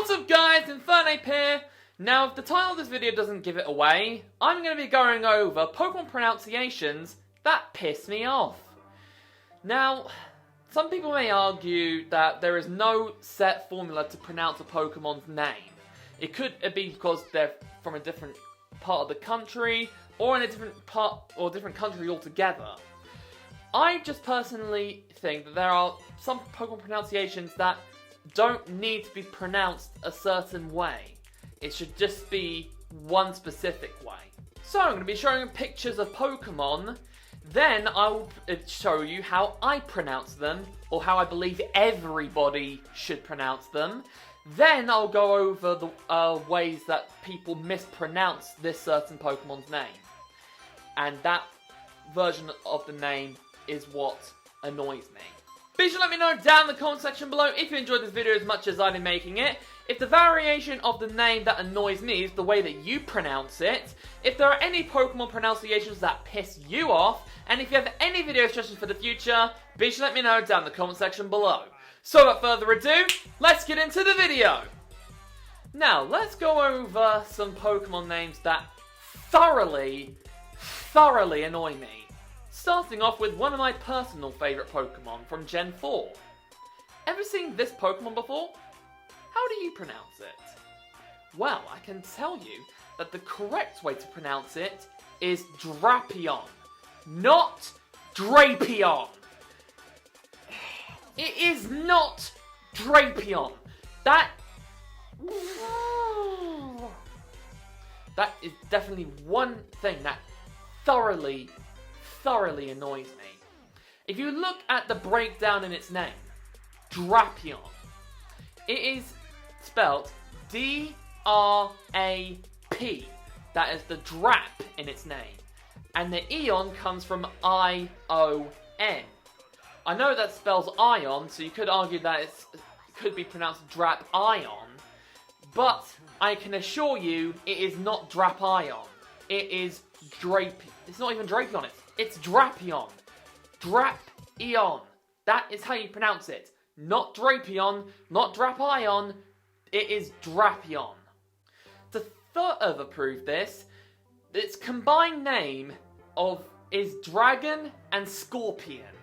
What's up guys, Infernape here. Now if the title of this video doesn't give it away, I'm going to be going over Pokemon pronunciations that piss me off. Now, some people may argue that there is no set formula to pronounce a Pokemon's name. It could be because they're from a different part of the country, or in a different part or different country altogether. I just personally think that there are some Pokemon pronunciations that don't need to be pronounced a certain way. It should just be one specific way. So I'm going to be showing pictures of Pokemon, then I'll show you how I pronounce them, or how I believe everybody should pronounce them. Then I'll go over the ways that people mispronounce this certain Pokemon's name. And that version of the name is what annoys me. Be sure to let me know down in the comment section below if you enjoyed this video as much as I did making it. If the variation of the name that annoys me is the way that you pronounce it. If there are any Pokemon pronunciations that piss you off. And if you have any video suggestions for the future, be sure to let me know down in the comment section below. So without further ado, let's get into the video. Now, let's go over some Pokemon names that thoroughly annoy me. Starting off with one of my personal favourite Pokemon from Gen 4. Ever seen this Pokemon before? How do you pronounce it? Well, I can tell you that the correct way to pronounce it is Drapion, not Drapion. It is not Drapion. That is definitely one thing that thoroughly annoys me. If you look at the breakdown in its name, Drapion, it is spelled D-R-A-P. That is the drap in its name. And the eon comes from I-O-N. I know that spells ion, so you could argue that it could be pronounced Drap-ion, but I can assure you it is not Drap-ion. It is It's not even Drapion, it's Drapion. Drap-ion. That is how you pronounce it. Not Drapion, not Drap-ion, it is Drapion. To further prove this, its combined name is Dragon and Scorpion.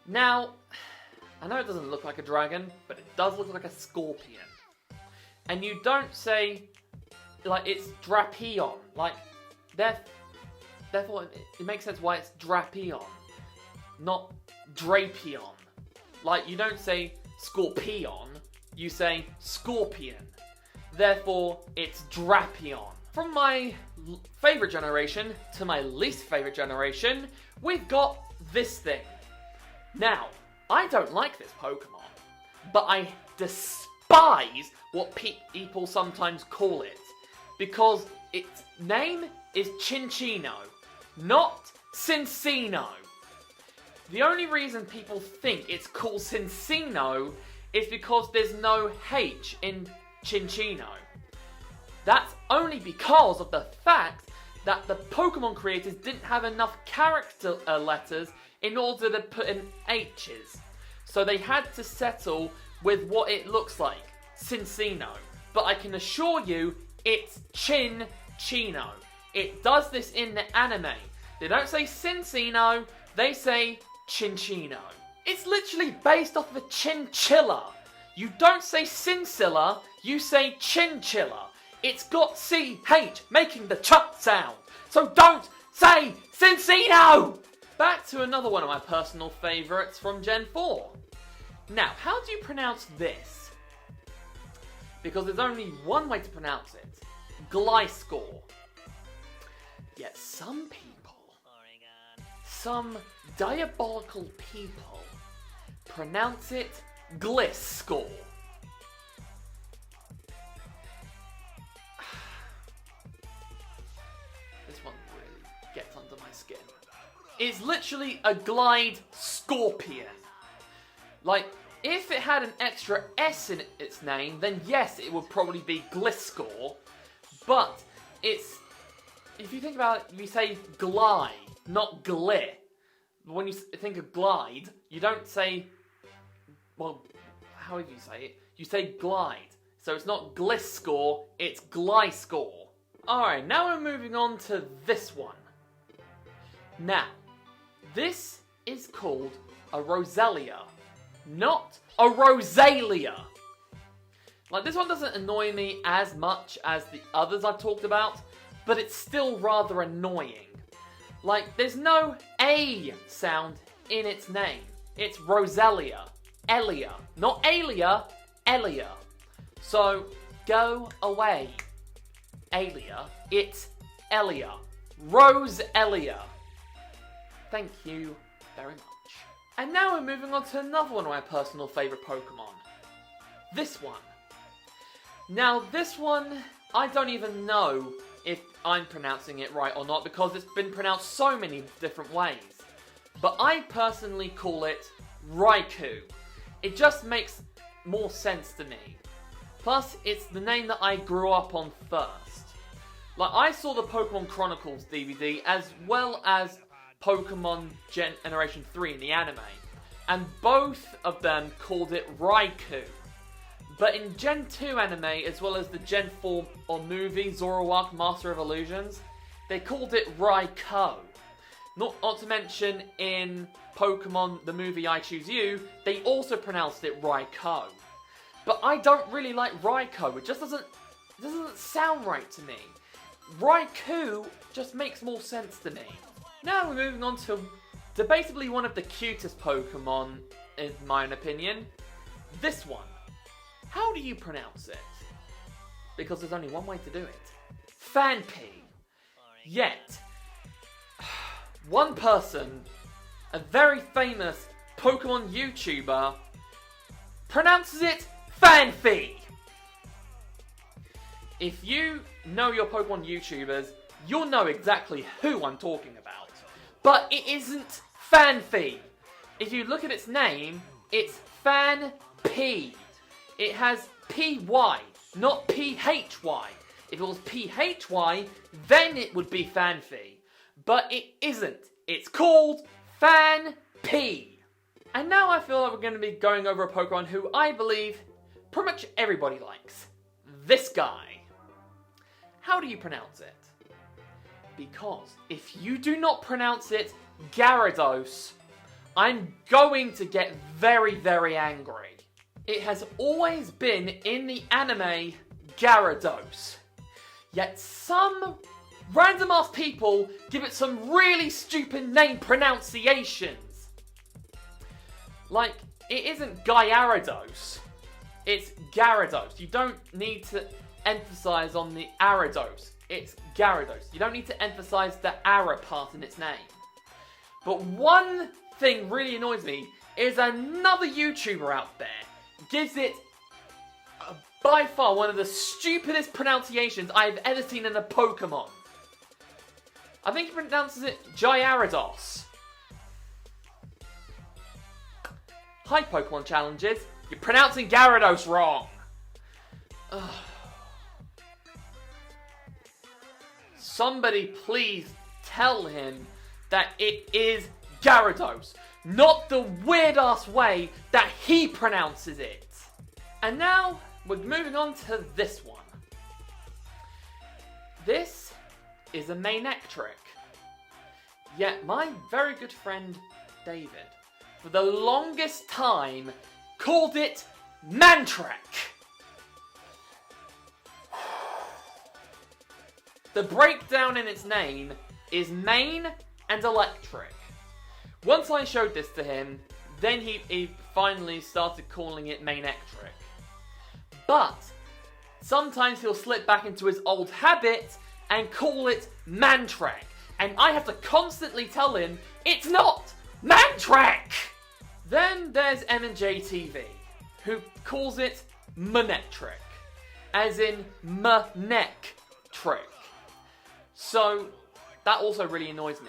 Now, I know it doesn't look like a dragon, but it does look like a scorpion. And you don't say, like, it's Drapion. Like, therefore, it makes sense why it's Drapion, not Drapion. Like, you don't say Scorpion, you say Scorpion. Therefore, it's Drapion. From my favourite generation to my least favourite generation, we've got this thing. Now, I don't like this Pokemon, but I despise what people sometimes call it, because its name is Cinccino, not Cinccino. The only reason people think it's called Cinccino is because there's no H in Cinccino. That's only because of the fact that the Pokemon creators didn't have enough character letters in order to put in H's. So they had to settle with what it looks like, Cinccino. But I can assure you, it's Cinccino. It does this in the anime. They don't say Cinccino, they say Cinccino. It's literally based off of a chinchilla. You don't say Cincilla, you say chinchilla. It's got CH making the ch sound. So don't say Cinccino! Back to another one of my personal favourites from Gen 4. Now, how do you pronounce this? Because there's only one way to pronounce it. Gliscor. Yet some diabolical people, pronounce it Gliscor. This one really gets under my skin. It's literally a glide scorpion. Like, if it had an extra S in its name, then yes, it would probably be Gliscor. But if you think about it, you say glide, not glit. When you think of glide, you don't say, well, how do you say it? You say glide. So it's not Gliscor, it's Gliscor. Alright, now we're moving on to this one. Now, this is called a Roselia, not a Rosalia. Like, this one doesn't annoy me as much as the others I've talked about, but it's still rather annoying. Like, there's no A sound in its name. It's Roselia. Elia. Not Alia, Elia. So, go away. Alia. It's Elia. Roselia. Thank you very much. And now we're moving on to another one of my personal favourite Pokemon. This one. Now, this one, I don't even know if I'm pronouncing it right or not because it's been pronounced so many different ways. But I personally call it Raikou. It just makes more sense to me. Plus, it's the name that I grew up on first. Like, I saw the Pokemon Chronicles DVD as well as Pokemon Generation 3 in the anime. And both of them called it Raikou. But in Gen 2 anime, as well as the Gen 4 or movie, Zoroark Master of Illusions, they called it Raikou. Not to mention in Pokemon, the movie I Choose You, they also pronounced it Raikou. But I don't really like Raikou, it just doesn't sound right to me. Raikou just makes more sense to me. Now we're moving on to basically one of the cutest Pokemon, in my opinion. This one. How do you pronounce it? Because there's only one way to do it. Phanpy. Yet, one person, a very famous Pokemon YouTuber, pronounces it Phanpy. If you know your Pokemon YouTubers, you'll know exactly who I'm talking about. But it isn't Phanpy. If you look at its name, it's Phanpy. It has P-Y, not P-H-Y. If it was P-H-Y, then it would be Phanpy. But it isn't. It's called Phanpy. And now I feel like we're going to be going over a Pokemon who I believe pretty much everybody likes. This guy. How do you pronounce it? Because if you do not pronounce it Gyarados, I'm going to get very, very angry. It has always been in the anime Gyarados. Yet some random ass people give it some really stupid name pronunciations. Like, it isn't Gyarados. It's Gyarados. You don't need to emphasize on the Arados. It's Gyarados. You don't need to emphasize the Ara part in its name. But one thing really annoys me is another YouTuber out there gives it by far one of the stupidest pronunciations I've ever seen in a Pokemon. I think he pronounces it Gyarados. Hi Pokemon Challenges, you're pronouncing Gyarados wrong. Ugh. Somebody please tell him that it is Gyarados, not the weird-ass way that he pronounces it. And now, we're moving on to this one. This is a Manectric. Yet my very good friend, David, for the longest time, called it Mantrek. The breakdown in its name is main and electric. Once I showed this to him, then he finally started calling it Manectric. But sometimes he'll slip back into his old habit and call it Mantrek. And I have to constantly tell him, it's not Mantrek! Then there's M&J TV, who calls it Manectric, as in Manectric. So that also really annoys me.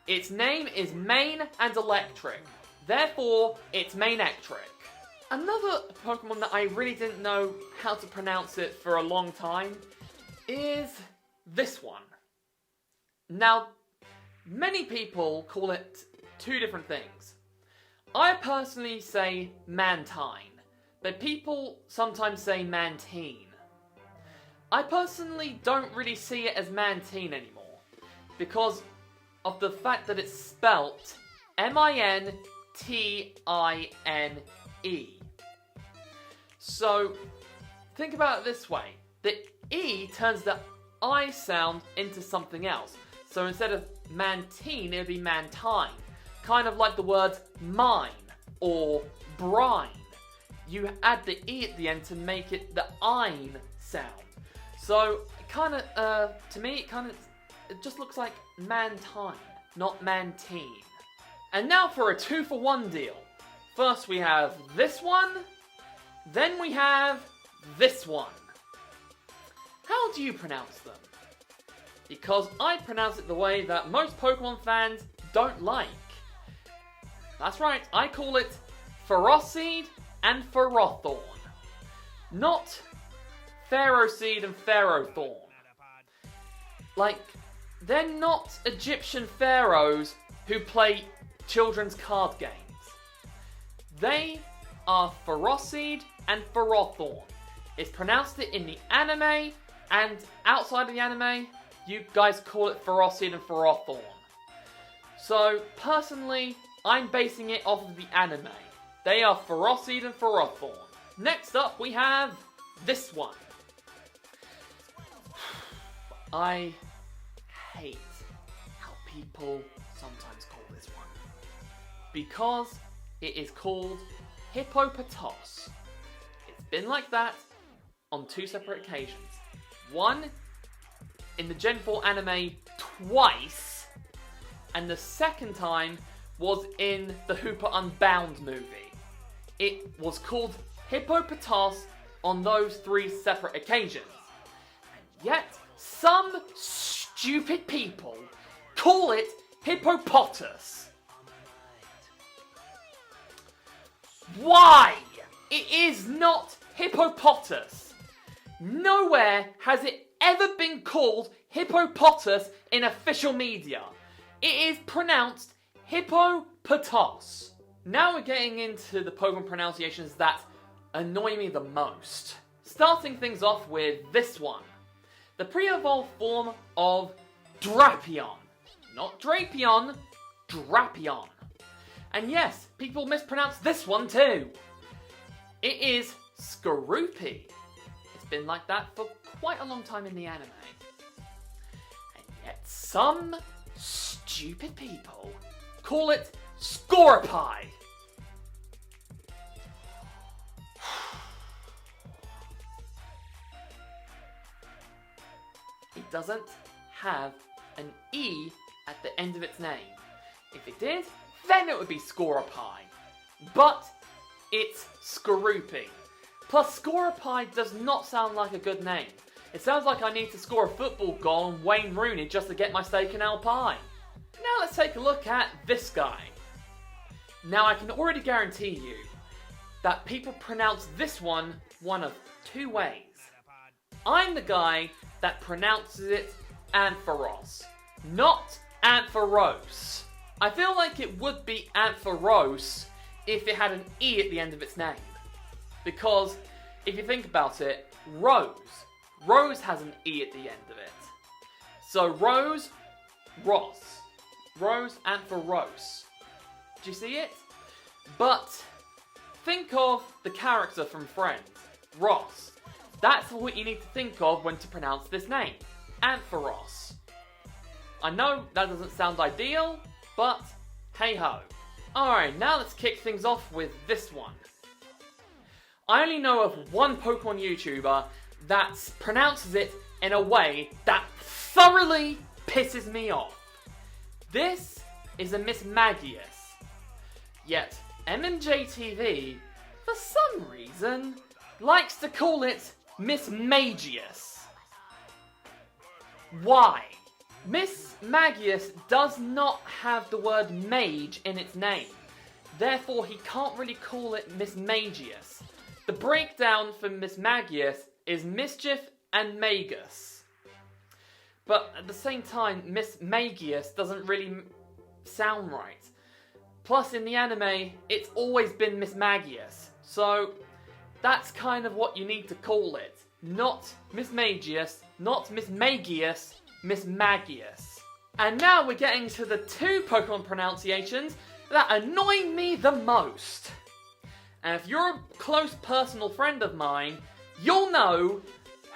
Its name is Main and Electric, therefore it's Manectric. Another Pokemon that I really didn't know how to pronounce it for a long time is this one. Now, many people call it two different things. I personally say Mantine, but people sometimes say Mantine. I personally don't really see it as Mantine anymore, because of the fact that it's spelt Mintine. So, think about it this way. The E turns the I sound into something else. So instead of Mantine, it would be Mantine. Kind of like the words mine or brine. You add the E at the end to make it the ein sound. So, to me, it just looks like Mantine, not Mantine. And now for a 2-for-1 deal. First we have this one, then we have this one. How do you pronounce them? Because I pronounce it the way that most Pokemon fans don't like. That's right, I call it Ferroseed and Ferrothorn. Not Pharaohseed and Pharaohthorn. Like, they're not Egyptian pharaohs who play children's card games. They are Ferroseed and Ferrothorn. It's pronounced it in the anime, and outside of the anime, you guys call it Ferroseed and Ferrothorn. So, personally, I'm basing it off of the anime. They are Ferroseed and Ferrothorn. Next up, we have this one. I hate how people sometimes call this one, because it is called Hippopotos. It's been like that on 2 separate occasions. One in the Gen 4 anime twice, and the second time was in the Hooper Unbound movie. It was called Hippopotos on those 3 separate occasions. And yet, some stupid people call it Hippopotas. Why? It is not Hippopotas. Nowhere has it ever been called Hippopotas in official media. It is pronounced Hippopotos. Now we're getting into the Pokemon pronunciations that annoy me the most. Starting things off with this one. The pre-evolved form of Drapion. Not Drapion, Drapion. And yes, people mispronounce this one too. It is Skorupi. It's been like that for quite a long time in the anime. And yet some stupid people call it Scorepi. It doesn't have an E at the end of its name. If it did, then it would be Scorepi. But it's Skorupi. Plus, Scorepi does not sound like a good name. It sounds like I need to score a football goal on Wayne Rooney just to get my steak and apple pie. Now let's take a look at this guy. Now I can already guarantee you that people pronounce this one of 2 ways. I'm the guy that pronounces it Ampharos, not Ampharos. I feel like it would be Ampharos if it had an E at the end of its name. Because if you think about it, Rose has an E at the end of it. So Rose, Ross. Rose, Ampharos. Do you see it? But think of the character from Friends, Ross. That's what you need to think of when to pronounce this name, Ampharos. I know that doesn't sound ideal, but hey ho. Alright, now let's kick things off with this one. I only know of one Pokemon YouTuber that pronounces it in a way that thoroughly pisses me off. This is a Miss Magius. Yet, MMJTV, for some reason, likes to call it Miss Magius. Why? Miss Magius does not have the word mage in its name. Therefore, he can't really call it Miss Magius. The breakdown for Miss Magius is Mischief and Magus. But at the same time, Miss Magius doesn't really sound right. Plus, in the anime, it's always been Miss Magius. So, that's kind of what you need to call it. Not Miss Magius, not Miss Magius, Miss Magius. And now we're getting to the two Pokemon pronunciations that annoy me the most. And if you're a close personal friend of mine, you'll know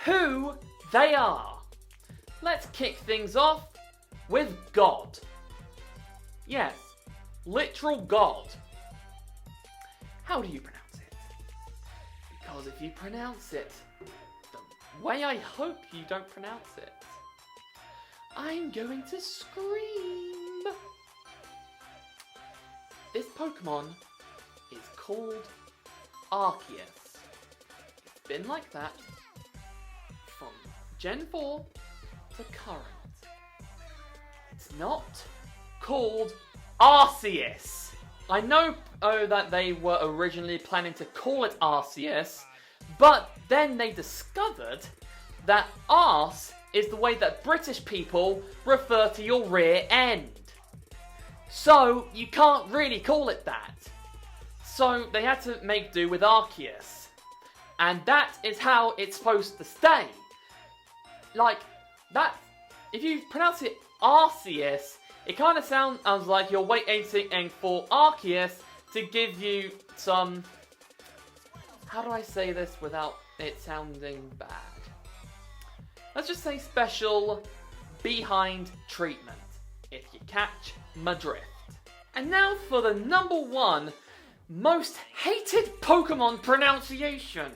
who they are. Let's kick things off with God. Yes, literal God. How do you pronounce it? Because if you pronounce it the way I hope you don't pronounce it, I'm going to scream. This Pokemon is called Arceus. It's been like that from Gen 4 to current. It's not called Arceus. I know that they were originally planning to call it Arceus, but then they discovered that arse is the way that British people refer to your rear end. So you can't really call it that. So they had to make do with Arceus. And that is how it's supposed to stay. Like, that, if you pronounce it Arceus, it kind of sounds like you're waiting for Arceus to give you some... How do I say this without it sounding bad? Let's just say special behind treatment, if you catch my drift. And now for the number one most hated Pokemon pronunciation.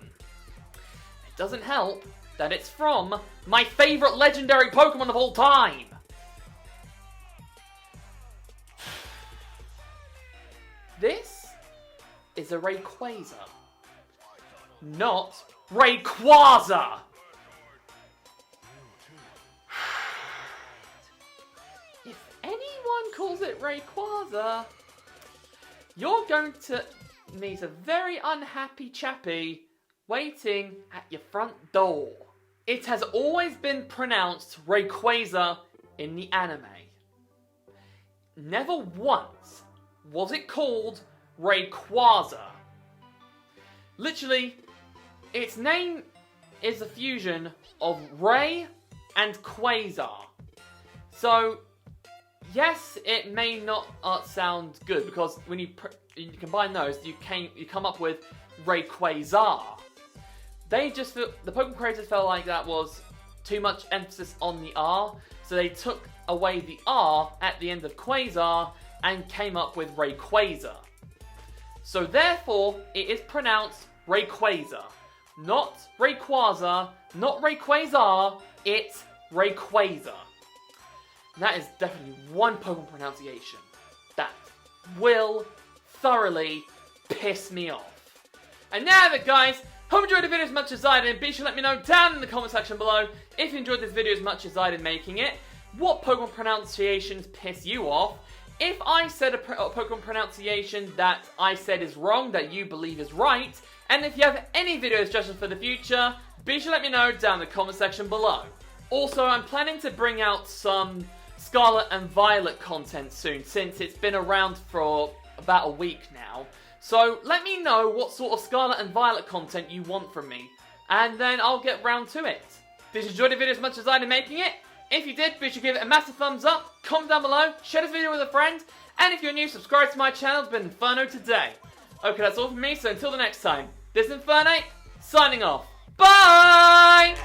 It doesn't help that it's from my favourite legendary Pokemon of all time. This is a Rayquaza, not Rayquaza. If anyone calls it Rayquaza, you're going to meet a very unhappy chappie waiting at your front door. It has always been pronounced Rayquaza in the anime. Never once was it called Rayquaza. Literally, its name is a fusion of Ray and Quasar. So, yes, it may not sound good because when you combine those, you come up with Rayquaza. The Pokemon creators felt like that was too much emphasis on the R, so they took away the R at the end of Quasar and came up with Rayquaza. So therefore, it is pronounced Rayquaza. Not Rayquaza, not Rayquaza, it's Rayquaza. That is definitely one Pokemon pronunciation that will thoroughly piss me off. And now then guys, hope you enjoyed the video as much as I did. Be sure to let me know down in the comment section below if you enjoyed this video as much as I did making it. What Pokemon pronunciations piss you off? If I said a Pokemon pronunciation that I said is wrong, that you believe is right, and if you have any video suggestions for the future, be sure to let me know down in the comment section below. Also, I'm planning to bring out some Scarlet and Violet content soon, since it's been around for about a week now. So let me know what sort of Scarlet and Violet content you want from me, and then I'll get round to it. Did you enjoy the video as much as I did making it? If you did, be sure to give it a massive thumbs up, comment down below, share this video with a friend, and if you're new, subscribe to my channel. It's been Inferno today. Okay, that's all from me, so until the next time, this is Inferno, signing off. Bye!